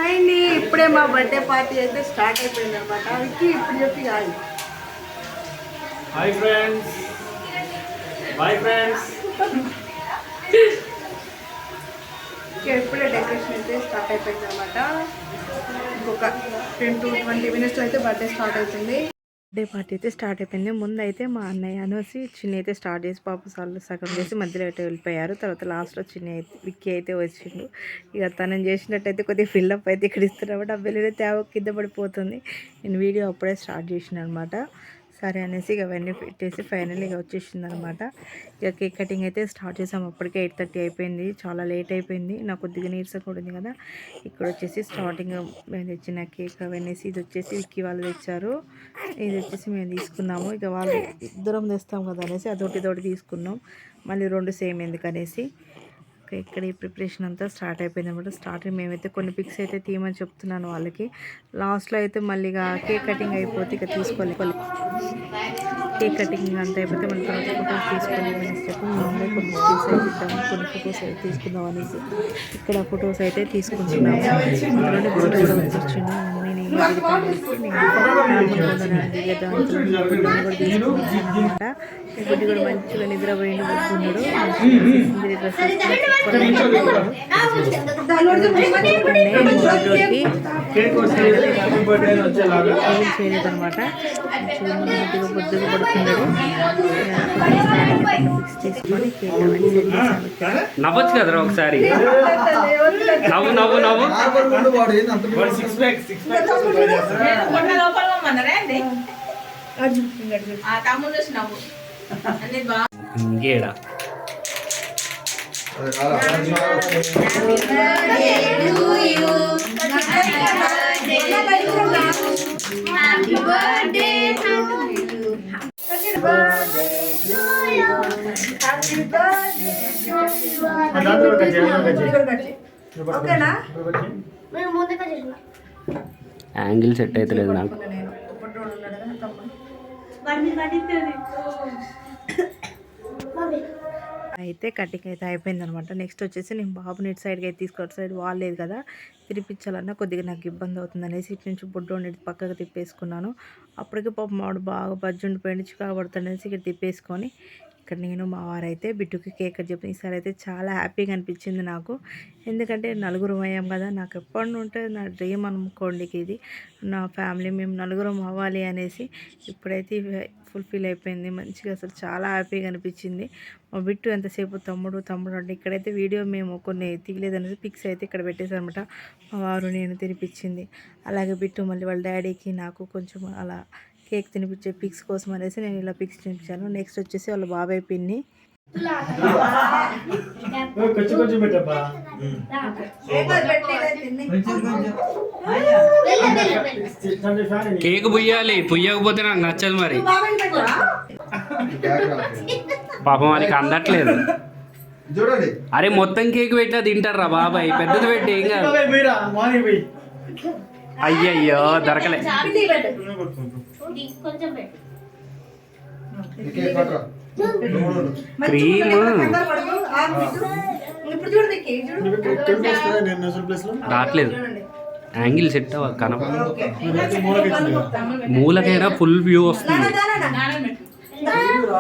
అండి ఇప్పుడే మా బర్త్డే పార్టీ అయితే స్టార్ట్ అయిపోయింది అనమాట. విక్కీ ఇప్పుడు చెప్పి కాదు. Hi friends, bye friends. ఇప్పుడే డెకరేషన్ అయితే స్టార్ట్ అయిపోయింది అనమాట. ఇంకొక 10 to 20 minutes అయితే బర్త్డే స్టార్ట్ అవుతుంది. బర్త్డే పార్టీ అయితే స్టార్ట్ అయిపోయింది. ముందు అయితే మా అన్నయ్య అనేసి చిన్న అయితే స్టార్ట్ చేసి పాప సగం చేసి మధ్యలో అయితే వెళ్ళిపోయారు. తర్వాత లాస్ట్లో చిన్న అయితే విక్కీ అయితే వచ్చిండు. ఇక తనని చేసినట్టయితే కొద్దిగా ఫిల్అప్ అయితే ఇక్కడ ఇస్తున్నమాట. ఆ బెల్లి తేవ కింద పడిపోతుంది. నేను వీడియో అప్పుడే స్టార్ట్ చేసిన అనమాట. సరే అనేసి ఇక అవన్నీ పెట్టేసి ఫైనల్ ఇక వచ్చేసింది అనమాట. ఇక కేక్ కటింగ్ అయితే స్టార్ట్ చేసాము. అప్పటికే 8:30 అయిపోయింది. చాలా లేట్ అయిపోయింది. నాకు కొద్దిగా నీరసం కూడా ఉంది కదా. ఇక్కడ వచ్చేసి స్టార్టింగ్ మేము తెచ్చిన కేక్ అవన్నీ, ఇది వచ్చేసి విక్కీ వాళ్ళు తెచ్చారు, ఇది వచ్చేసి మేము తీసుకున్నాము. ఇక వాళ్ళు ఇద్దరం తెస్తాం కదా అనేసి అదొకటి తీసుకున్నాం. మళ్ళీ 2 సేమ్ ఎందుకనేసి ఇక్కడ ఈ ప్రిపరేషన్ అంతా స్టార్ట్ అయిపోయింది అనమాట. స్టార్టింగ్ మేమైతే కొన్ని పిక్స్ అయితే తీయమని చెప్తున్నాను వాళ్ళకి. లాస్ట్లో అయితే మళ్ళీ ఇక కేక్ కటింగ్ అయిపోతే ఇక తీసుకోవాలి. కేక్ కటింగ్ అంతా అయిపోతే మళ్ళీ తర్వాత ఫొటోస్ తీసుకోవాలి అనేసి చెప్పి ముందే కొన్ని స్టిల్స్ అయితే ఇద్దాము, కొన్ని ఫొటోస్ అయితే తీసుకుందాం అనేసి ఇక్కడ ఫొటోస్ అయితే తీసుకుంటున్నాము. అందులోనే ఫోటో కూడా వచ్చిండు. తీసుకున్నాను గుడ్డి కూడా మంచిగా నిద్రపోయిండు, పడుకున్నాడు. చేయలేదన్నమాట. బొద్దుగా పడుకున్నాడు. తీసుకొని నవ్వచ్చు కదరా ఒకసారి. నవ్వు నవ్వు నవ్వు. ఇంకేడా యాంగిల్ సెట్ అయితే లేదు నాకు. అయితే కటింగ్ అయితే అయిపోయింది అనమాట. నెక్స్ట్ వచ్చేసి నేను బాబుని ఇటు సైడ్కి అయితే తీసుకొని సైడ్ వాల్ లేదు కదా, తిరిపించాలన్నా కొద్దిగా నాకు ఇబ్బంది అవుతుంది అనేసి ఇటు నుంచి బొడ్డు పక్కకు తిప్పేసుకున్నాను. అప్పటికే పాప మాడు బాగా బజ్జుండిపోయింది, చికాకు పడుతుందనేసి ఇక్కడ తిప్పేసుకొని ఇక్కడ నేను మా వారైతే బిడ్డుకి కేక్ కట్ చెప్పిన. ఈసారి అయితే చాలా హ్యాపీగా అనిపించింది నాకు. ఎందుకంటే నలుగురం అయ్యాం కదా, నాకు ఎప్పటి నుంటే నా డ్రీమ్ అనుకోండి ఇది. నా ఫ్యామిలీ మేము నలుగురం అవ్వాలి అనేసి ఇప్పుడైతే ఫుల్ఫిల్ అయిపోయింది. మంచిగా అసలు చాలా హ్యాపీగా అనిపించింది. మా బిట్టు ఎంతసేపు తమ్ముడు అంటే ఇక్కడైతే వీడియో మేము కొన్ని తీయలేదనేసి పిక్స్ అయితే ఇక్కడ పెట్టేసారనమాట. మా వారు నేను తినిపించింది. అలాగే బిట్టు మళ్ళీ వాళ్ళ డాడీకి నాకు కొంచెం అలా కేక్ తినిపించే పిక్స్ కోసం అనేసి నేను ఇలా పిక్స్ తినిపించాను. నెక్స్ట్ వచ్చేసి వాళ్ళ బాబాయ్ పిన్ని కేక్ పుయ్యాలి, పుయ్యకపోతే నాకు నచ్చదు మరి. పాపం వాళ్ళకి అందట్లేదు. అరే మొత్తం కేక్ పెట్టినా తింటారా బాబాయ్, పెద్దది పెట్టి ఏం కాదు. అయ్యయ్యో దొరకలే. క్రీమ్ రావట్లేదు, యాంగిల్ సెట్ అవ్వాలి కనప. మూలకైనా ఫుల్ వ్యూ వస్తుంది.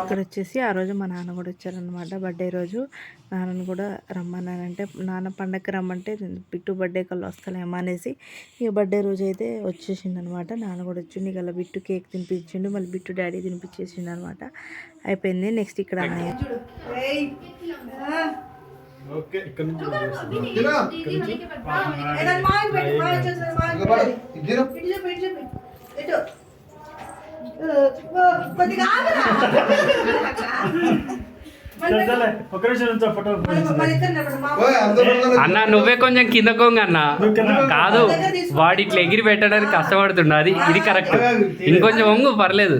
ఇక్కడ వచ్చేసి ఆ రోజు మా నాన్న కూడా వచ్చారనమాట. బర్త్డే రోజు నాన్నను కూడా రమ్మన్నానంటే, నాన్న పండగకి రమ్మంటే బిట్టు బర్త్డే కల్లా వస్తలేమో అనేసి ఇక బర్త్డే రోజు అయితే వచ్చేసిండు అనమాట. నాన్న కూడా వచ్చిండు. ఇక బిట్టు కేక్ తినిపించిండు, మళ్ళీ బిట్టు డాడీ తినిపించేసిండు అనమాట. అయిపోయింది. నెక్స్ట్ ఇక్కడ అన్నయ్య అన్న నువ్వే కొంచెం కింద కొంగ అన్న. కాదు వాడి ఇట్లా ఎగిరి పెట్టడానికి కష్టపడుతుండ, అది ఇది కరెక్ట్. ఇంకొంచెం వంగు పర్లేదు.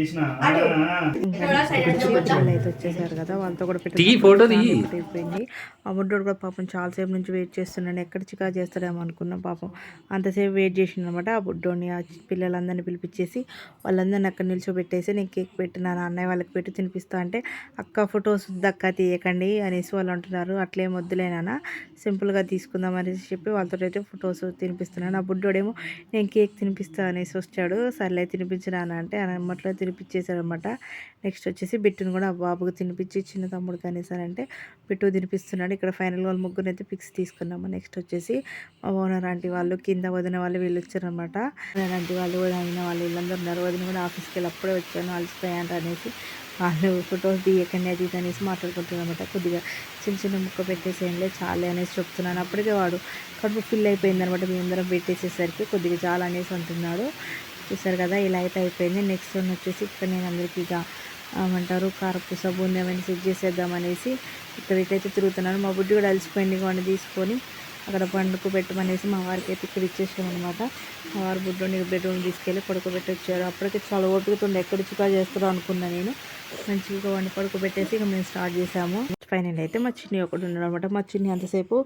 ఇంకా next వచ్చి పిల్లలు అయితే వచ్చేసారు కదా, వాళ్ళతో కూడా ఫోటో అయిపోయింది. ఆ బుడ్డోడు కూడా పాపం చాలాసేపు నుంచి వెయిట్ చేస్తున్నాడు, ఎక్కడ చికా చేస్తాడేమో అనుకున్నాం. పాపం అంతసేపు వెయిట్ చేసిండు అనమాట. ఆ బుడ్డోని ఆ పిల్లలందరినీ పిలిపించేసి వాళ్ళందరినీ అక్కడ నిల్చోబెట్టేసి నేను కేక్ పెట్టినాను, అన్నయ్య వాళ్ళకి పెట్టి తినిపిస్తా అంటే, అక్క ఫొటోస్ వద్దక్క తీయకండి అనేసి వాళ్ళు అంటున్నారు. అట్లేం వద్దులేనా, సింపుల్గా తీసుకుందాం అనేసి చెప్పి వాళ్ళతో అయితే ఫొటోస్ తినిపిస్తున్నాను. ఆ బుడ్డోడేమో నేను కేక్ తినిపిస్తా అనేసి వచ్చాడు. సర్లే తినిపించినాను అంటే అన్నట్లో తినిపించేశాడనమాట. నెక్స్ట్ వచ్చేసి బిట్టును కూడా ఆ బాబుకు తినిపించి చిన్న తమ్ముడికి అనేసారంటే బిట్టు తినిపిస్తున్నాడు. ఇక్కడ ఫైనల్ వాళ్ళు ముగ్గురు అయితే పిక్స్ తీసుకున్నాము. నెక్స్ట్ వచ్చేసి మా ఓనర్ ఆంటీ వాళ్ళు, కింద వదిన వాళ్ళు వీళ్ళు వచ్చారనమాట. ఓనర్ ఆంటీ వాళ్ళు కూడా అయిన వాళ్ళు వీళ్ళందరూ ఉన్నారు. వదిన కూడా ఆఫీస్కి వెళ్ళి అప్పుడే వచ్చాను అలసిపోయాను అనేసి వాళ్ళు ఫొటోస్ తీయకండి అది ఇది అనేసి మాట్లాడుకుంటున్నారు అనమాట. కొద్దిగా చిన్న చిన్న ముక్క పెట్టేసేయండి చాలే అనేసి చెప్తున్నాను. అప్పటికే వాడు కడుపు ఫిల్ అయిపోయింది అనమాట. మీ అందరం పెట్టేసేసరికి కొద్దిగా చాలా అనేసి అంటున్నాడు. చూసారు కదా, ఇలా అయితే అయిపోయింది. నెక్స్ట్ వన్ వచ్చేసి ఇక్కడ నేను అందరికీ ఇక ఏమంటారు కారపూస బూందీ అవన్నీ సెట్ చేసేద్దామనేసి ఇక్కడికైతే తిరుగుతున్నాను. మా బుడ్డి కూడా అలసిపోయింది, వాడిని తీసుకొని అక్కడ పండుకు పెట్టమనేసి మా వారికి అయితే ఇక్కడ ఇచ్చేసామన్నమాట. మా వారు బుడ్డోని బెడ్రూమ్ తీసుకెళ్ళి పడుకోబెట్టి వచ్చారు. అప్పటికే చాలా ఓపికతుండే, ఎక్కడ చికా చేస్తారో అనుకున్నా నేను. మంచిగా వాడిని పడుకోబెట్టేసి ఇక మేము స్టార్ట్ చేసాము. ఫైనల్ అయితే మా చిన్ని ఒకటి ఉన్నాడు అనమాట. మా చిన్ని అంతసేపు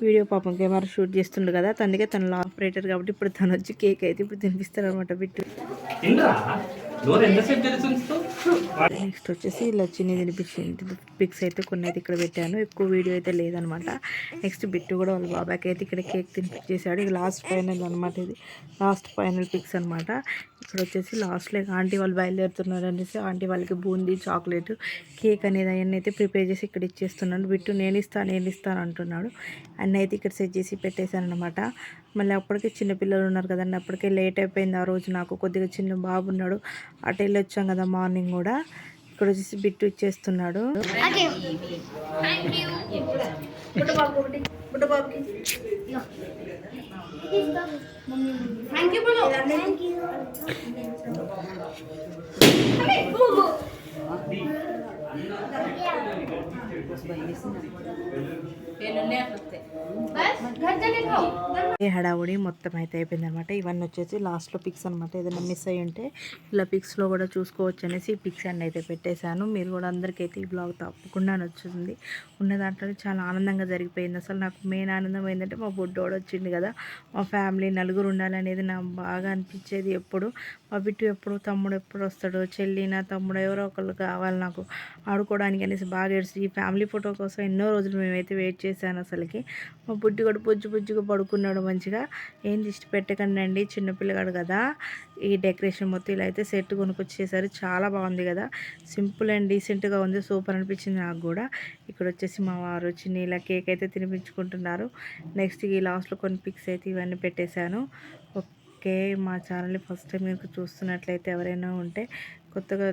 వీడియో పాపం కెమెరా షూట్ చేస్తుండే కదా, తనకే తన ఆపరేటర్ కాబట్టి ఇప్పుడు తను వచ్చి కేక్ అయితే ఇప్పుడు తినిపిస్తారు అనమాట బిట్టు. నెక్స్ట్ వచ్చేసి ఇలా చిన్ని తినిపించింది పిక్స్ అయితే కొన్ని అయితే ఇక్కడ పెట్టాను, ఎక్కువ వీడియో అయితే లేదనమాట. నెక్స్ట్ బిట్టు కూడా వాళ్ళ బాబాకి అయితే ఇక్కడ కేక్ తినిపించేశాడు. ఇది లాస్ట్ ఫైనల్ అనమాట, ఇది లాస్ట్ ఫైనల్ పిక్స్ అనమాట. ఇక్కడ వచ్చేసి లాస్ట్లో ఆంటీ వాళ్ళు బయలుదేరుతున్నారు అనేసి ఆంటీ వాళ్ళకి బూందీ చాక్లెట్ కేక్ అనేది అవన్నీ అయితే ప్రిపేర్ చేసి ఇక్కడ ఇచ్చేస్తున్నాడు. బిట్టు నేను ఇస్తాను అంటున్నాడు. అన్నీ అయితే ఇక్కడ సెట్ చేసి పెట్టేశాను అనమాట. మళ్ళీ అప్పటికే చిన్నపిల్లలు ఉన్నారు కదండి, అప్పటికే లేట్ అయిపోయింది ఆ రోజు. నాకు కొద్దిగా చిన్న బాబు ఉన్నాడు, అటు వెళ్ళి వచ్చాం కదా మార్నింగ్ కూడా. ఇక్కడ వచ్చేసి బిట్టు ఇచ్చేస్తున్నాడు. హడావుడి మొత్తం అయితే అయిపోయింది అనమాట. ఇవన్నీ వచ్చేసి లాస్ట్లో పిక్స్ అనమాట. ఏదైనా మిస్ అయ్యి ఉంటే ఇలా పిక్స్లో కూడా చూసుకోవచ్చు అనేసి ఈ పిక్స్ అన్నీ అయితే పెట్టేశాను. మీరు కూడా అందరికైతే ఈ బ్లాగ్ తప్పకుండా నచ్చుతుంది. ఉన్న దాంట్లో చాలా ఆనందంగా జరిగిపోయింది. అసలు నాకు మెయిన్ ఆనందం ఏంటంటే మా బుడ్డోడు వచ్చింది కదా, మా ఫ్యామిలీ నలుగురు ఉండాలనేది నాకు బాగా అనిపించేది. ఎప్పుడు మా బిట్టు ఎప్పుడు తమ్ముడు ఎప్పుడు వస్తాడో, చెల్లి నా తమ్ముడు ఎవరో ఒకళ్ళు కావాలి నాకు ఆడుకోవడానికి అనేసి బాగా ఏడ్చి ఈ ఫ్యామిలీ ఫోటో కోసం ఎన్నో రోజులు మేమైతే వెయిట్ చేశాను. అసలుకి మా బుడ్డి కూడా బుజ్జిగా పడుకున్నాడు మంచిగా. ఏం దిష్టి పెట్టకండి అండి, చిన్నపిల్లగాడు కదా. ఈ డెకరేషన్ మొత్తం ఇలా అయితే సెట్ కొనుక్కొచ్చేసారు, చాలా బాగుంది కదా, సింపుల్ అండ్ డీసెంట్గా ఉంది, సూపర్ అనిపించింది నాకు కూడా. ఇక్కడ వచ్చేసి మా వారు వచ్చి ఇలా కేక్ అయితే తినిపించుకుంటున్నారు. నెక్స్ట్ ఈ లాస్ట్లో కొన్ని పిక్స్ అయితే ఇవన్నీ పెట్టేశాను. ఓకే, మా ఛానల్ని ఫస్ట్ టైం మీకు చూస్తున్నట్లయితే ఎవరైనా ఉంటే కొత్తగా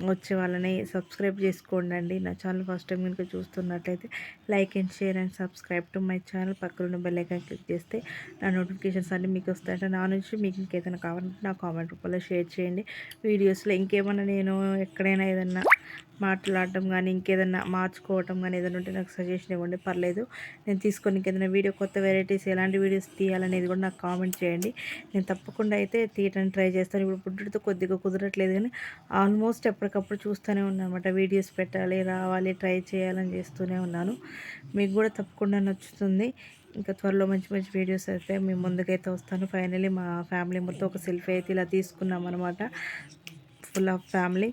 వచ్చే వాళ్ళని సబ్స్క్రైబ్ చేసుకోండి. నా ఛానల్ ఫస్ట్ టైం కనుక చూస్తున్నట్లయితే like and share and subscribe to my channel. పక్కన బెల్ ఐకాన్ క్లిక్ చేస్తే నా నోటిఫికేషన్స్ అన్నీ మీకు వస్తాయంటే నా నుంచి మీకు ఇంకేదైనా కావాలంటే నా కామెంట్ రూపంలో షేర్ చేయండి. వీడియోస్లో ఇంకేమైనా నేను ఎక్కడైనా ఏదన్నా మాట్లాడటం కానీ ఇంకేదన్నా మార్చుకోవటం కానీ ఏదైనా ఉంటే నాకు సజెషన్ ఇవ్వండి, పర్లేదు. నేను తీసుకొని ఇంకేదైనా వీడియో కొత్త వెరైటీస్ ఎలాంటి వీడియోస్ తీయాలనేది కూడా నాకు కామెంట్ చేయండి. నేను తప్పకుండా అయితే తీయటానికి ట్రై చేస్తాను. ఇప్పుడు పుట్టుడితో కొద్దిగా కుదరట్లేదు కానీ ఆల్మోస్ట్ ఎప్పటికప్పుడు చూస్తూనే ఉన్నాను అనమాట. వీడియోస్ పెట్టాలి, రావాలి, ట్రై చేయాలని చేస్తూనే ఉన్నాను. మీకు కూడా తప్పకుండా నచ్చుతుంది. ఇంకా త్వరలో మంచి మంచి వీడియోస్ అయితే మీ ముందుకైతే వస్తాను. ఫైనలీ మా ఫ్యామిలీ మొత్తం ఒక సెల్ఫీ అయితే ఇలా తీసుకున్నాం అనమాట, ఫుల్ ఆఫ్ ఫ్యామిలీ.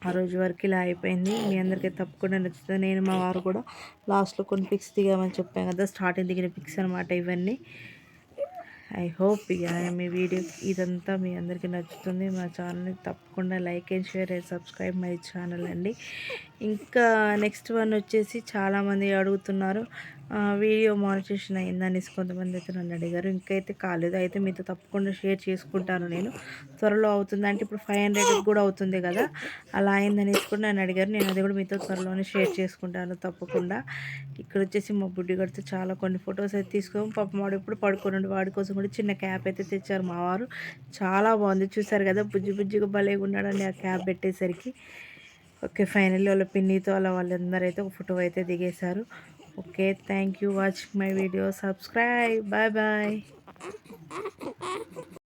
ఆ రోజు వరకు ఇలా అయిపోయింది. మీ అందరికీ తప్పకుండా నచ్చుతుంది. నేను మా వారు కూడా లాస్ట్లో కొన్ని పిక్స్ దిగామని చెప్పాను కదా, స్టార్టింగ్ దిగిన పిక్స్ అనమాట ఇవన్నీ. ఐ హోప్ ఇక మీ వీడియో ఇదంతా మీ అందరికీ నచ్చుతుంది. మా ఛానల్ని తప్పకుండా like and share and subscribe my channel అండి. ఇంకా నెక్స్ట్ వన్ వచ్చేసి చాలామంది అడుగుతున్నారు వీడియో మానిటైజేషన్ అయిందనేసి కొంతమంది అయితే నన్ను అడిగారు. ఇంకైతే కాలేదు, అయితే మీతో తప్పకుండా షేర్ చేసుకుంటాను నేను. త్వరలో అవుతుంది అంటే ఇప్పుడు 500 కూడా అవుతుంది కదా, అలా అయిందనేసి కూడా నన్ను అడిగారు. నేను అది కూడా మీతో త్వరలోనే షేర్ చేసుకుంటాను తప్పకుండా. ఇక్కడ వచ్చేసి మా బుడ్డి గడితో చాలా కొన్ని ఫొటోస్ అయితే తీసుకోము. పాపం వాడు ఎప్పుడు పడుకోనండి, వాడి కోసం కూడా చిన్న క్యాప్ అయితే తెచ్చారు మా వారు. చాలా బాగుంది, చూసారు కదా, బుజ్జిగా భలేగా ఉన్నాడండి ఆ క్యాప్ పెట్టేసరికి. ఓకే, ఫైనల్లీ వాళ్ళ పిన్నితో అలా వాళ్ళందరూ అయితే ఒక ఫోటో అయితే దిగేశారు. Okay, thank you watching my video. Subscribe, bye bye.